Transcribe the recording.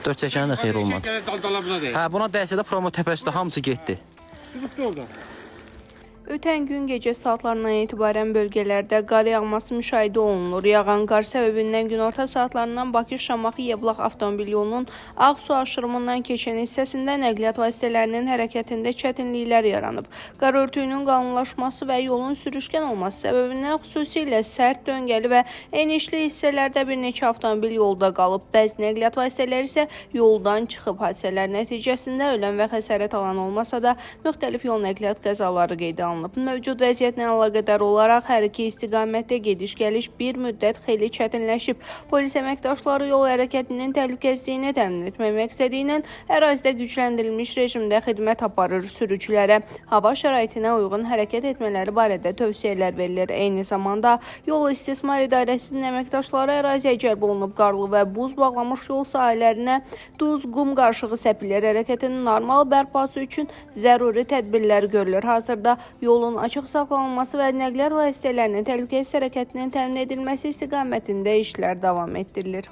4 çəkəni də xeyir olmadı. Hə, buna dəysə də promo təpəsi də hamısı getdi. Ötən gün gecə saatlarından etibarən bölgələrdə qar yağması müşahidə olunur. Yağan qar səbəbindən günorta saatlarından Bakı-Şamaxı-Yevlax avtomobil yolunun Ağsu aşırımından keçən hissəsində nəqliyyat vasitələrinin hərəkətində çətinliklər yaranıb. Qar örtüyünün qalınlaşması və yolun sürüşkən olması səbəbindən xüsusilə sərt, döngəli və enişli hissələrdə bir neçə avtomobil yolda qalıb. Bəzi nəqliyyat vasitələri isə yoldan çıxıb. Hadisələr nəticəsində ölən və xəsarət alan olmasa da müxtəlif yol nəqliyyat qəzaları qeydə alınıb. Mövcud vəziyyətlə əlaqədar olaraq hər iki istiqamətdə gediş-gəliş bir müddət xeyli çətinləşib. Polis əməkdaşları yol hərəkətinin təhlükəsizliyini təmin etmək məqsədi ilə ərazidə gücləndirilmiş rejimdə xidmət aparır. Sürücülərə hava şəraitinə uyğun hərəkət etmələri barədə tövsiyələr verilir. Eyni zamanda yol istismar idarəsinin əməkdaşları əraziyə cəlb olunub. Qarlı və buz bağlamış yol sahələrinə duz, qum qarışığı səpilər. Hərəkətin normal bərpası üçün zəruri tədbirlər görülür. Hazırda yolun açıq saxlanılması və nəqliyyat vasitələrinin təhlükəsiz hərəkətinin təmin edilməsi istiqamətində işlər davam etdirilir.